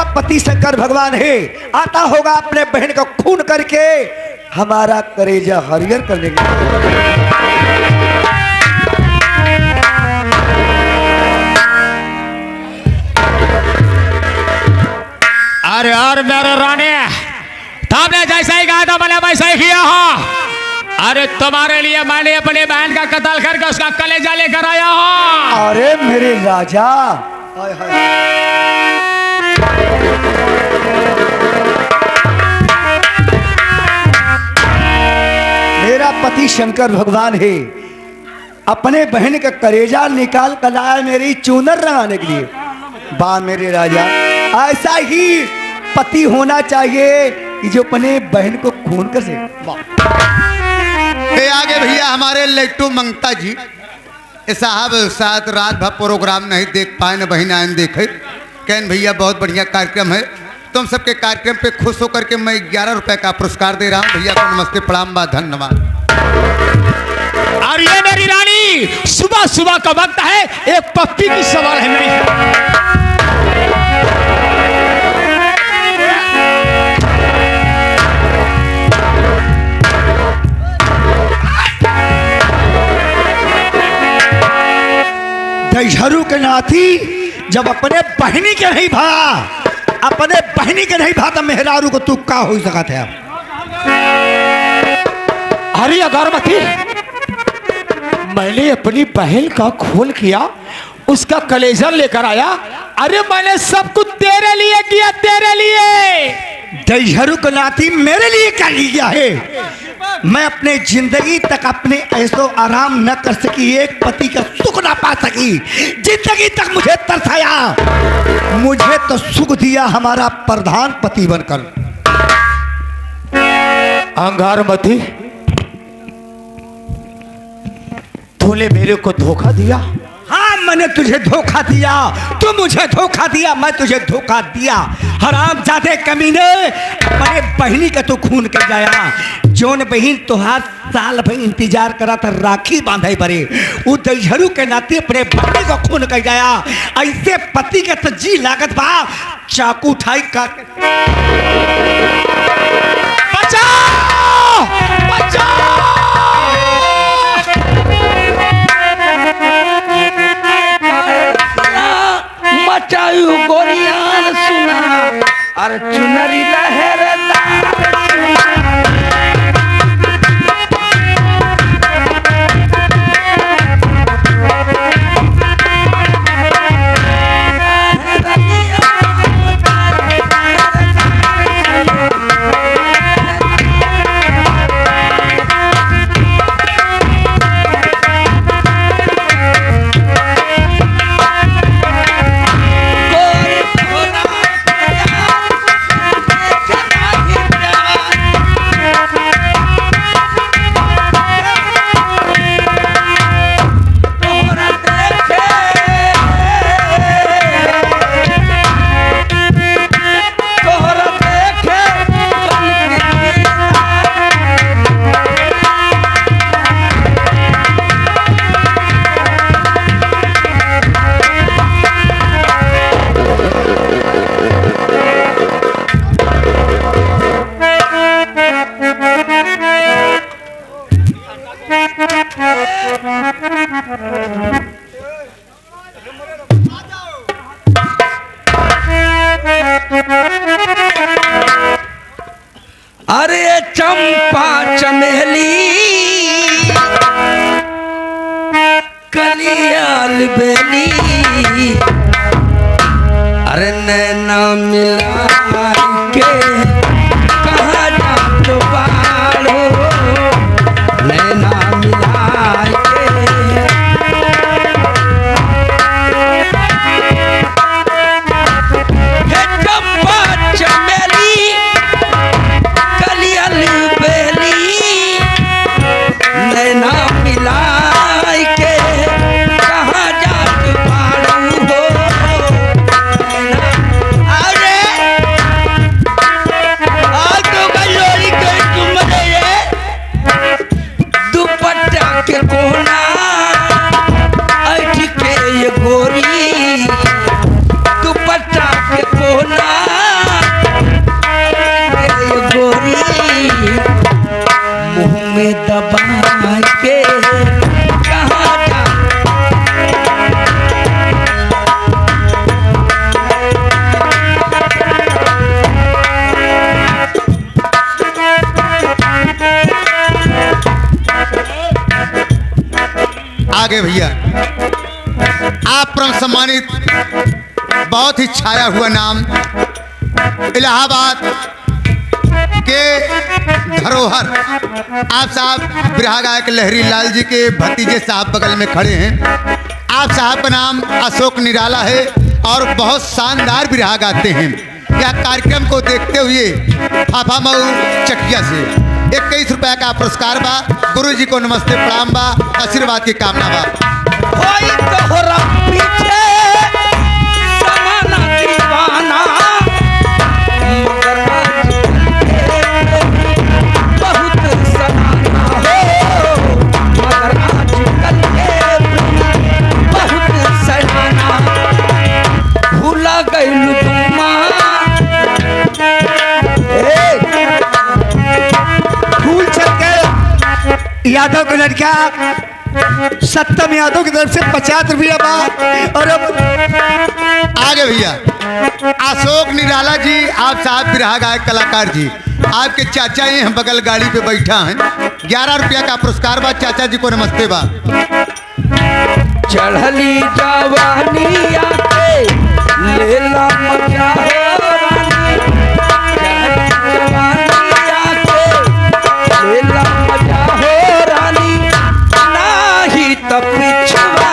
मेरा पति शंकर भगवान है, आता होगा अपने बहन का खून करके हमारा कलेजा हरियर करने के लिए। अरे यार मेरे रानी, तुमने जैसा ही कहा था मैंने वैसा ही किया हो। अरे तुम्हारे लिए मैंने अपनी बहन का कत्ल करके उसका कलेजा लेकर आया हूँ। अरे मेरे राजा, हाय हाय। मेरा पति शंकर भगवान है, अपने बहन का कलेजा निकाल कर लाया मेरी चूनर रंगाने के लिए। वाह मेरे राजा, ऐसा ही पति होना चाहिए कि जो अपने बहन को खून कर से। आगे भैया हमारे लेट्टू मंगता जी साहब साथ रात भर प्रोग्राम नहीं देख पाए, न बहन आयन देखे। कहन भैया बहुत बढ़िया कार्यक्रम है, तुम सबके कार्यक्रम पे खुश होकर के मैं 11 रुपए का पुरस्कार दे रहा हूँ। भैया को नमस्ते प्रणाम बा धन्यवाद। और ये मेरी रानी, सुबह सुबह का वक्त है, एक पप्पी की सवाल है मेरी। दशहरु के नाती जब अपने बहनी के नहीं भा, अपने बहनी के नहीं भा तो मेहरारू को तू का हो सका था। अरे अगरबत्ती, मैंने अपनी बहन का खून किया, उसका कलेजा लेकर आया। अरे मैंने सब कुछ तेरे लिए किया, तेरे लिए। दशहरु के नाती मेरे लिए क्या लिया है? मैं अपने जिंदगी तक अपने ऐसो आराम न कर सकी, एक पति का सुख ना पा सकी, जिंदगी तक मुझे तरसाया। मुझे तो सुख दिया हमारा प्रधान पति बनकर। अंगारमती, तूने मेरे को धोखा दिया। हाँ मैंने तुझे धोखा दिया, तू मुझे धोखा दिया, मैं तुझे धोखा दिया। हराम जादे कमीने, अपने बहनी का तू खून कर जाया। जोन बहन तुहार साल भर इंतजार करा था राखी बांधे परे, वो दशहरु के नाते अपने बहनी को खून कर जाया। ऐसे पति के तो जी लागत बा चाकू उठाई का। बचाओ! बचाओ! मचायू गोरियान सुना, अरे चुनरी लहरदार। अरे चंपा चमेली कलियाल बेली, अरे नैना मिला के कहाँ जात बाड़ो, नैना मिला के। हे चंपा चमेली कलियाल बेली, आगे भैया आप परम सम्मानित बहुत ही छाया हुआ नाम इलाहाबाद के धरोहर आप साहब बिरहा गायक लहरी लाल जी के भतीजे साहब बगल में खड़े हैं। आप साहब का नाम अशोक निराला है और बहुत शानदार बिरहा गाते हैं। यह कार्यक्रम को देखते हुए फाफा मऊ चकिया से 21 रुपया का पुरस्कार बा। गुरु जी को नमस्ते प्रणाम बा, आशीर्वाद की कामना बा। होई तोहरा पीछे जमाना दीवाना मगर बहुत सराहना हो मगर आजकल के बहुत सराहना भूला गइल तुमा फूल चल के यादव की लड़का सत्तम यादव की तरफ से 50 रुपया बा। और अब आगे भैया अशोक निराला जी आप साहब बिरहा गायक कलाकार जी आपके चाचा ये हैं बगल गाड़ी पे बैठा हैं। 11 रुपया का पुरस्कार बा। चाचा जी को नमस्ते बा। चढ़ली जवानी आके लेला मजा हो रानी चढ़ली जवानी आके लेला मजा हो रानी नाही त पिछवा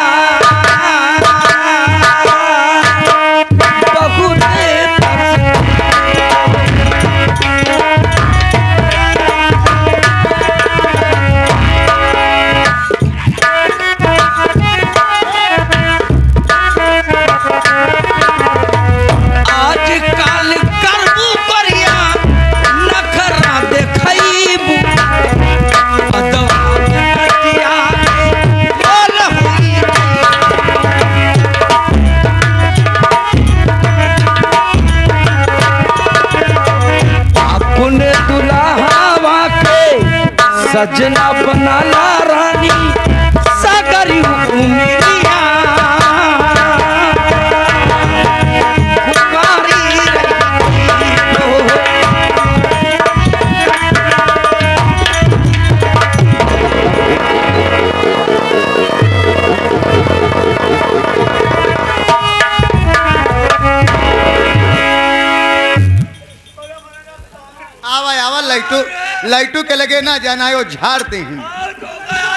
बहुत आजकल करबू करिया नखरा देखैबू अदवा कटिया बोल हुई अपने दुल्हावा के सजना बनाला रानी सागरी उमिरिया कुमारी रही हो। आवा आवा लाइटू लाइटू के लगे ना जाना है वो झाड़ते हैं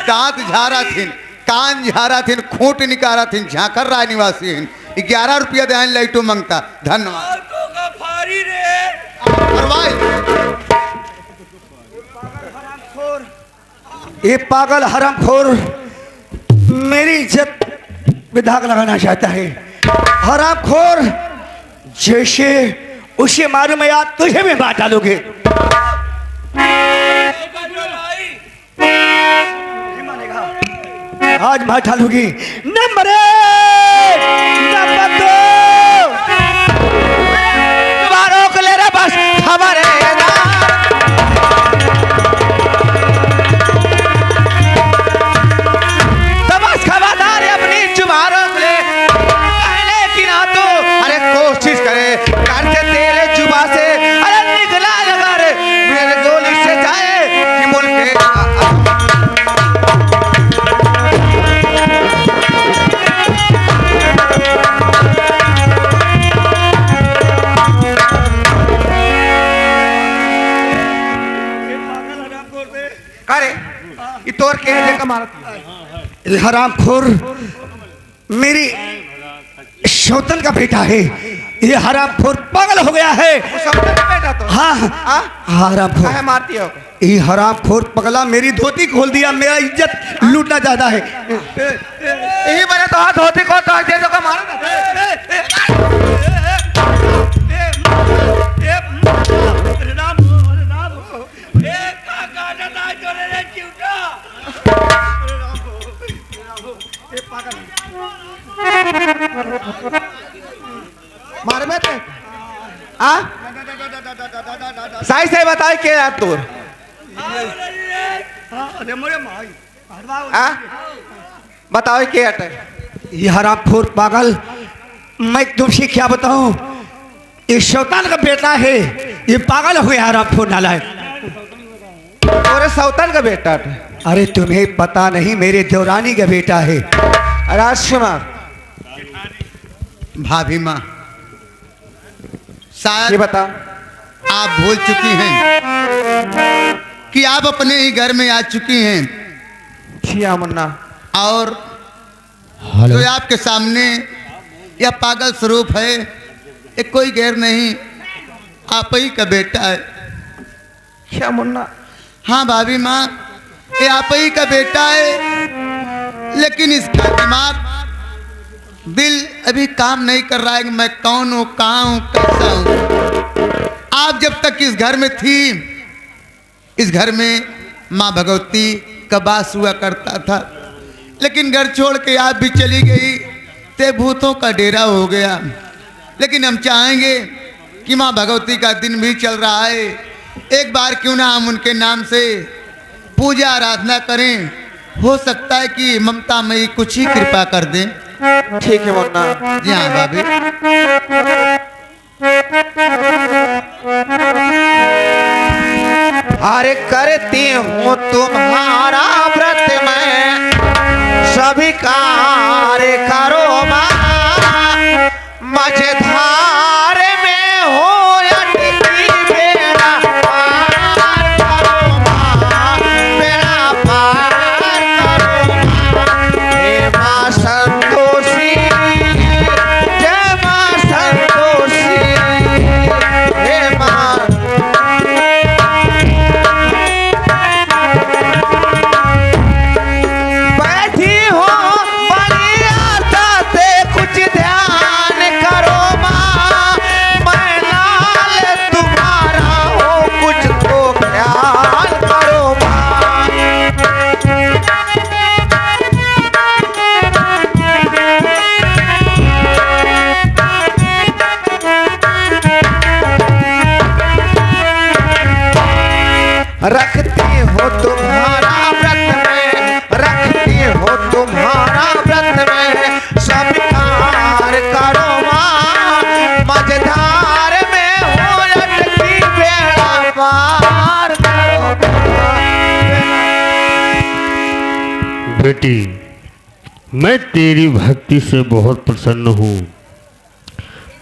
दांत झारा थिन कान झारा थिन खूंट निकारा थिन झांकर राय निवासी हैं। 11 रुपया दे लाइटू मांगता। धन्यवाद। और भाई ये पागल हरामखोर मेरी इज्जत में दाग लगाना चाहता है। हरामखोर जैसे उसे मालूम है यार तुझे भी बात डालोगे। आज बात डालूगी। नंबर 1 नंबर 2 बारों को ले रहा बस हमारे खबरदार अपनी जुबानों से कहने की ना तो अरे कोशिश करे करते तेरे जुबा से अरे निकला अगर मेरे गोली से जाए कि मुल्क करे ये तोर के जगह मारत हरामखोर मेरी शौतन का बेटा है। ये हरामखोर पागल हो गया है। बेटा तो हाँ हरामखोर मारती हो। ये हरामखोर पगला मेरी धोती खोल दिया। मेरा इज्जत लूटना चाहता है। यही बना तो हाथ धोती को तो दे दो का मार में सही से बताए के यार तोर बताओ के हटे। ये हरामखोर पागल मैं तुमसे क्या बताऊं। ये शैतान का बेटा है। ये पागल हो गया हरामखोर नालायक। और शैतान का बेटा अरे तुम्हें पता नहीं, मेरे देवरानी का बेटा है। राजकुमार भाभी माँ, ये शायद बता, आप भूल चुकी हैं कि आप अपने ही घर में आ चुकी हैं छिया मुन्ना, और हेलो जो आपके सामने यह पागल स्वरूप है, ये कोई गैर नहीं, आप ही का बेटा है। क्या मुन्ना? हाँ भाभी माँ, ये आप ही का बेटा है, लेकिन इसका दिमाग दिल अभी काम नहीं कर रहा है कि मैं कौन हूँ, कहाँ हूँ, कैसा हूँ। आप जब तक इस घर में थी, इस घर में माँ भगवती का वास हुआ करता था, लेकिन घर छोड़ के आप भी चली गई ते भूतों का डेरा हो गया। लेकिन हम चाहेंगे कि माँ भगवती का दिन भी चल रहा है, एक बार क्यों ना हम उनके नाम से पूजा आराधना करें। हो सकता है कि ममता मई कुछ ही कृपा कर दें। ठीक है मुन्ना। जी हाँ भाभी। अरे करती हूँ तुम्हारा व्रत में, सभी कार्य करो माँ, मझधार में हो अटकी बेड़ा पार करो माँ, बेड़ा पार करो माँ। हे माँ संतोषी, जय माँ संतोषी, हे माँ। बैठी हो बड़ी आशा से कुछ ध्यान करो माँ, मैं लाल तुम्हारा हो कुछ तो ख्याल करो माँ। रखती हो तुम्हारा व्रत में, रखती हो तुम्हारा व्रत में, सब कार्य करो माँ, मझधार में हो अटकी बेड़ा पार करो माँ। बेटी, मैं तेरी भक्ति से बहुत प्रसन्न हूँ।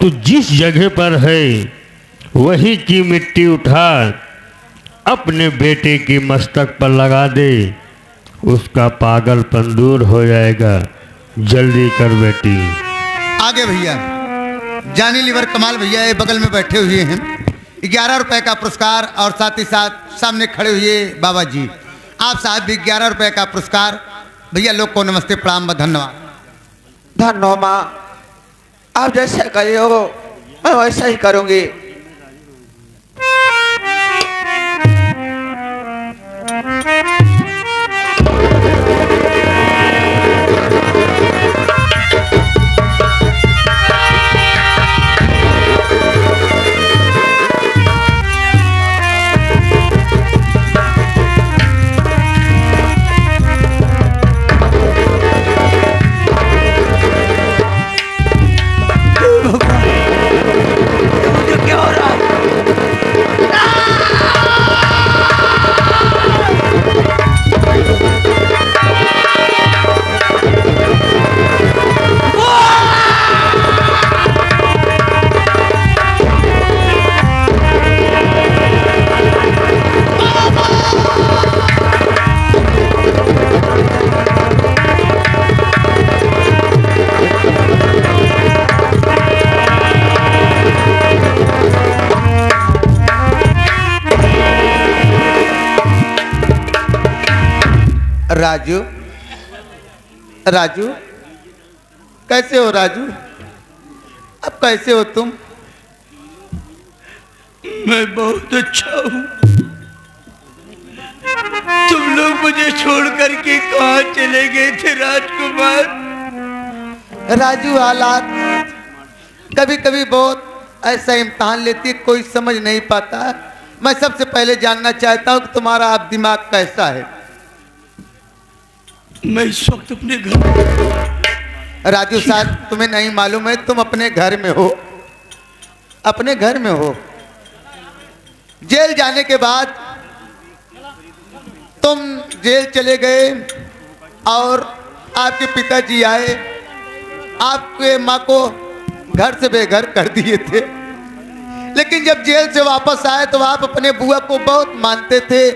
तू जिस जगह पर है वही की मिट्टी उठा अपने बेटे की मस्तक पर लगा दे, उसका पागलपन दूर हो जाएगा। जल्दी कर बेटी। आगे भैया जानी लीवर कमाल भैया ये बगल में बैठे हुए हैं, 11 रुपए का पुरस्कार, और साथ ही साथ सामने खड़े हुए बाबा जी, आप साहब भी 11 रुपए का पुरस्कार। भैया लोग को नमस्ते, प्रणाम व धन्यवाद। धन्यो माँ, आप जैसा करे हो मैं वैसा ही करूँगी। मुझे क्या हो रहा है? राजू, राजू कैसे हो राजू? अब कैसे हो तुम? मैं बहुत अच्छा हूँ। तुम लोग मुझे छोड़ करके कहाँ चले गए थे राजकुमार? राजू, हालात कभी कभी बहुत ऐसा इम्तहान लेती है, कोई समझ नहीं पाता। मैं सबसे पहले जानना चाहता हूँ कि तुम्हारा आप दिमाग कैसा है? मैं इस वक्त अपने घर। राजू साहब, तुम्हें नहीं मालूम है तुम अपने घर में हो, अपने घर में हो। जेल जाने के बाद तुम जेल चले गए और आपके पिताजी आए, आपके माँ को घर से बेघर कर दिए थे। लेकिन जब जेल से वापस आए तो आप अपने बुआ को बहुत मानते थे,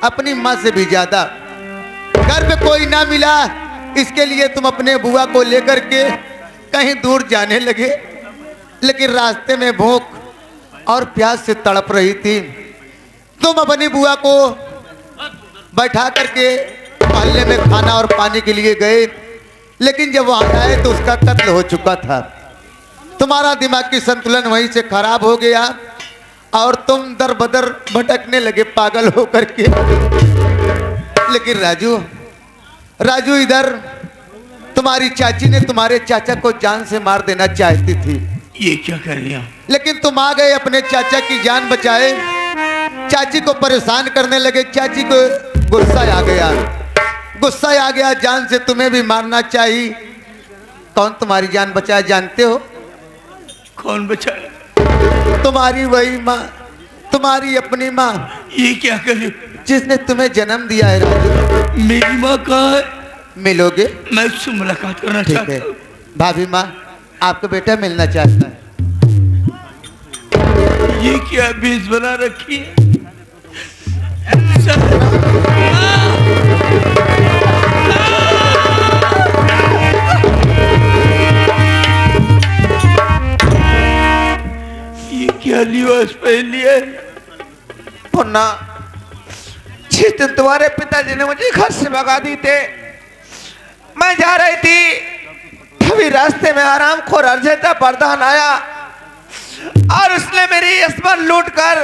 अपनी माँ से भी ज्यादा। घर पे कोई ना मिला, इसके लिए तुम अपने बुआ को लेकर के कहीं दूर जाने लगे। लेकिन रास्ते में भूख और प्यास से तड़प रही थी। तुम अपनी बुआ को बैठा करके मोहल्ले में खाना और पानी के लिए गए। लेकिन जब वहां आए तो उसका कत्ल हो चुका था। तुम्हारा दिमागी संतुलन वहीं से खराब हो गया और तुम दर बदर भटकने लगे पागल होकर के। लेकिन राजू इधर तुम्हारी चाची ने तुम्हारे चाचा को जान से मार देना चाहती थी। ये क्या कर लिया? लेकिन तुम आ गए, अपने चाचा की जान बचाए, चाची को परेशान करने लगे। चाची को गुस्सा आ गया, जान से तुम्हें भी मारना चाहिए। कौन तुम्हारी जान बचाए जानते हो? कौन बचाया? तुम्हारी वही माँ, तुम्हारी अपनी माँ। ये क्या करे? जिसने तुम्हें जन्म दिया है राजू। मेरी माँ कहाँ है? मिलोगे? मैं उससे मुलाकात करना ठीक चाहता है। हूँ। भाभी माँ, आपका बेटा मिलना चाहता है। ये क्या बीज बना रखी है? ये क्या लिबास पहन लिया है? मुन्ना, जिस दिन तुम्हारे पिताजी ने मुझे घर से भगा दी थे, मैं जा रही थी, तभी रास्ते में आराम खोर अर्जेता प्रधान आया और उसने मेरी अस्मत लूट कर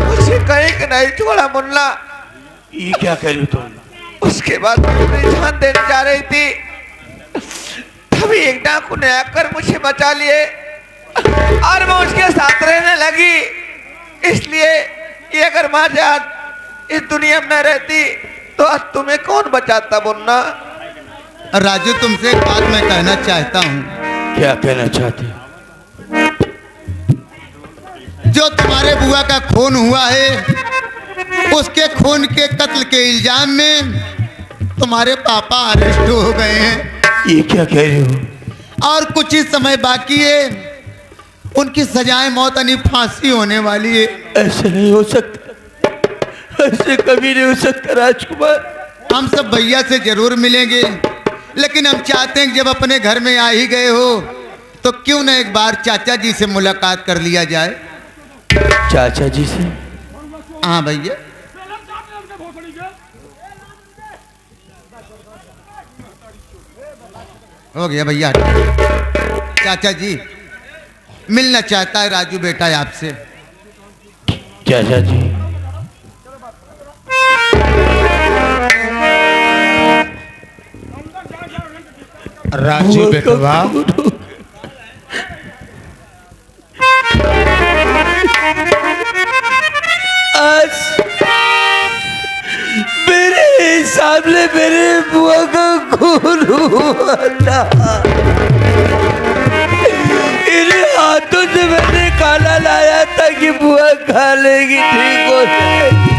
मुझे कहीं के नहीं छोड़ा। मुन्ना, ये क्या करी तुम? उसके बाद मैं अपनी जान देने जा रही थी, तभी एक डाकू ने आकर मुझे बचा लिए और मैं उसके साथ रहने लगी। इसलिए कि अगर माँ जान इस दुनिया में न रहती तो आज तुम्हें कौन बचाता? मुन्ना, राजू, तुमसे एक बात मैं कहना चाहता हूँ। क्या कहना चाहते हो? जो तुम्हारे बुआ का खून हुआ है, उसके खून के कत्ल के इल्जाम में तुम्हारे पापा अरेस्ट हो गए हैं। ये क्या कह रहे हो? और कुछ ही समय बाकी है, उनकी सजाए मौत यानी फांसी होने वाली है। ऐसे नहीं हो सकता, ऐसे कभी नहीं हो सकता राजकुमार। हम सब भैया से जरूर मिलेंगे, लेकिन हम चाहते हैं कि जब अपने घर में आ ही गए हो तो क्यों न एक बार चाचा जी से मुलाकात कर लिया जाए। चाचा जी से? हाँ भैया। हो गया भैया। चाचा जी, मिलना चाहता है राजू बेटा आपसे। चाचा जी, राजू बेटवा, आज मेरे हिसाब से मेरे बुआ का खून हुआ था। इन हाथों से मैंने खाना लाया था कि बुआ खा लेगी, ठीक हो जाएगी।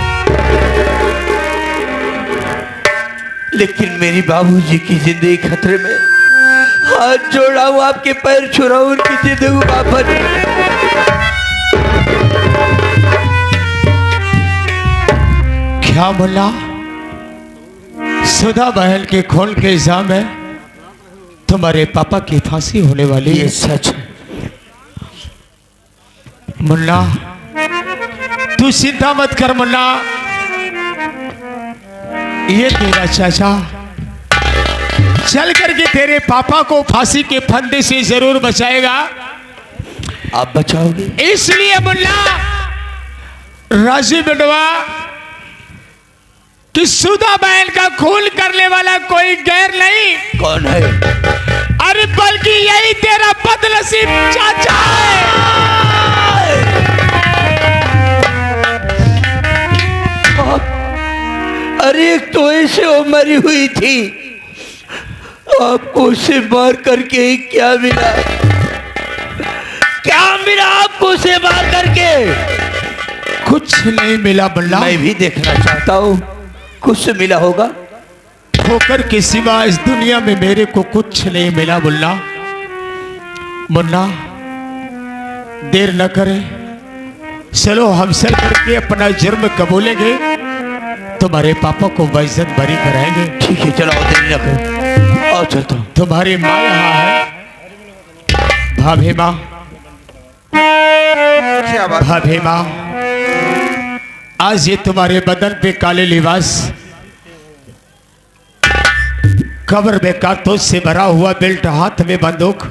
लेकिन मेरी बाबूजी की जिंदगी खतरे में। हाथ जोड़ा हूँ, आपके पैर छू रहा हूँ, उनकी जिंदगी वापस। क्या बोला? सुधा बहन के खून के इल्जाम में तुम्हारे पापा की फांसी होने वाली ये है। सच है। मुन्ना, तू चिंता मत कर मुन्ना, ये तेरा चाचा चल करके तेरे पापा को फांसी के फंदे से जरूर बचाएगा। आप बचाओगे? इसलिए मुन्ना, राजू बेटवा, कि सुधा बहन का खून करने वाला कोई गैर नहीं। कौन है? अरे बल्कि यही तेरा बदनसीब चाचा है। अरे एक तो ऐसे वो मरी हुई थी, आपको उसे मार करके ही क्या मिला? क्या मिला आपको उसे मार करके? कुछ नहीं मिला मुन्ना। मैं भी देखना चाहता हूँ कुछ मिला होगा। ठोकर के सिवा इस दुनिया में मेरे को कुछ नहीं मिला मुन्ना। मुन्ना देर न करे, चलो हम चल करके अपना जुर्म कबूलेंगे, तुम्हारे पापा को बेइज्जत बरी कराएंगे। ठीक है चलो देरी न करो, आओ चलता हूँ। तुम्हारी माँ यहाँ है, भाभी माँ, क्या बात? भाभी माँ, आज ये तुम्हारे बदन पे काले लिबास, कब्र में कारतूस से भरा हुआ बेल्ट, हाथ में बंदूक,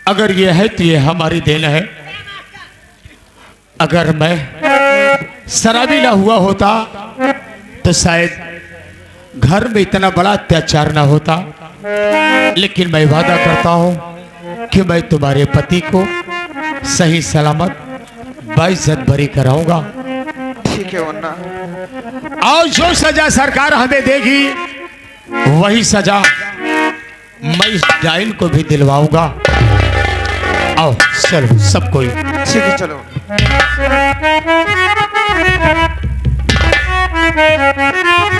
अगर ये है तो ये हमारी देन है। अगर मैं शराबी ना हुआ होता तो शायद घर में इतना बड़ा अत्याचार ना होता, लेकिन मैं वादा करता हूं कि मैं तुम्हारे पति को सही सलामत बेइज्जत बरी कराऊंगा। ठीक है मुन्ना। और जो सजा सरकार हमें देगी वही सजा मैं इस जाहिल को भी दिलवाऊंगा। आओ चलो सब कोई। ठीक है चलो।